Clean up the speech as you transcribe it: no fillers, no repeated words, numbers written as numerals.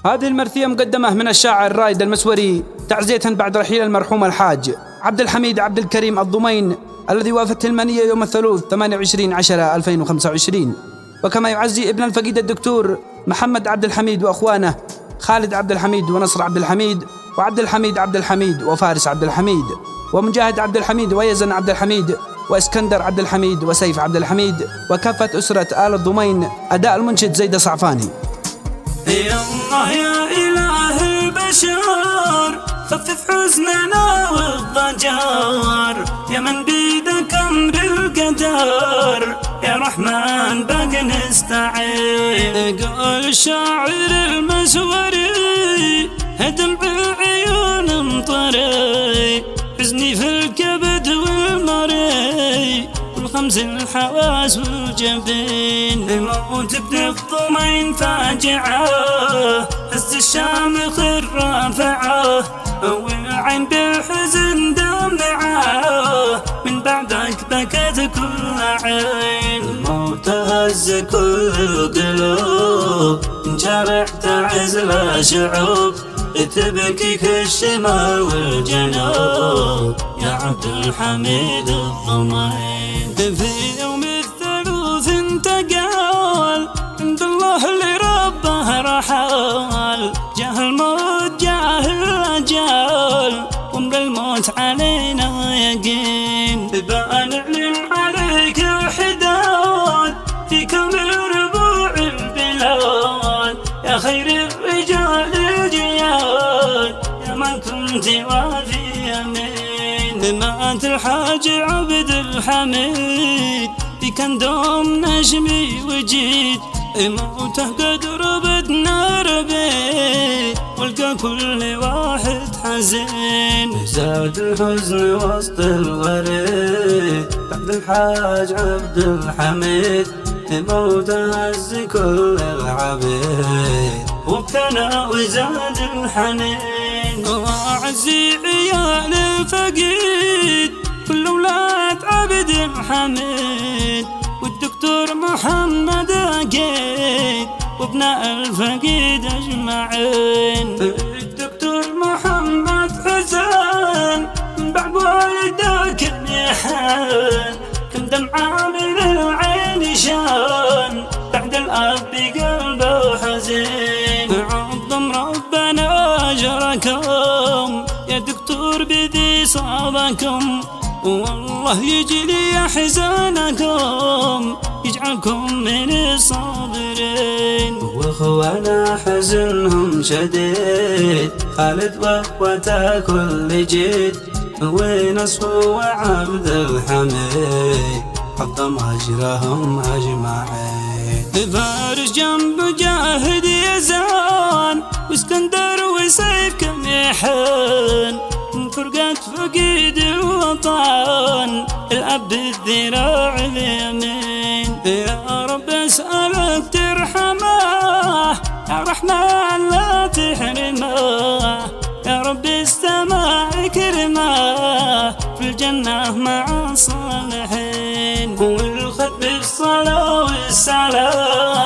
هذه المرثية مقدمة من الشاعر رائد المسوري تعزية بعد رحيل المرحوم الحاج عبد الحميد عبد الكريم الضمين الذي وافته المنية يوم الثلاث 28/10/2025. وكما يعزي ابن الفقيد الدكتور محمد عبد الحميد وأخوانه خالد عبد الحميد ونصر عبد الحميد وعبد الحميد عبد الحميد وفارس عبد الحميد ومجاهد عبد الحميد ويزن عبد الحميد واسكندر عبد الحميد وسيف عبد الحميد وكافة أسرة آل الضمين. أداء المنشد زيد صعفاني. يا الله يا إله البشر خفف حزننا والضجر، يا من بيدك أمر القدر، يا رحمن باقي نستعين. قال الشاعر المسوري هدم بعيون مطري، حزني في الكبد والمري والخمس الحواس والجبين. الموت ابن الضمين فاجعه، هز الشامخ الرافعه، والعين بالحزن دمعه، من بعدك بكت كل عين. الموت هز كل القلوب، انشرح تعز الشعوب، تبكيك الشمال والجنوب، يا عبد الحميد الضمين. في يوم الثلاث انتقال عند الله اللي ربه رحال، جاه الموت جاه الأجال، ومر الموت علينا يقين. بنعلن عليك الحداد في كامل ربوع البلاد، يا خير الرجال الجياد، يا من كنت وافي يمين. مات الحاج عبد الحميد بكن دوم نجمي وجيد، موته قد ربتنا ربيت، والقى كل واحد حزين. زاد الحزن وسط الغريب بعد الحاج عبد الحميد، موته هز كل العبيد، وابتنى وزاد الحنين. وأعزي عيال الفقيد كل أولاد عبد الحميد، والدكتور محمد أكيد، وابناء الفقيد أجمعين. الدكتور محمد حسن بعد والدك بيحن، كم دمعة من العين شان، بعد الأب بقلبه حزين. عظم ربنا أجركم يا دكتور بذي صابكم، والله يجلي أحزانكم، يجعلكم من الصابرين. واخوانا حزنهم شديد، خالد واخوته كل جيد، ونصفه وعبد الحميد حطم أجرهم أجمعين. فارس جنب جاهد يزان، واسكندر وسيف كم يحن، فرقت فقيد الوطن الأب الذراع اليمين. يا رب أسألك ترحمه، يا رحمن لا تحرمه، يا رب السماء اكرمه، في الجنة مع الصالحين. والخط بالصلاة والسلام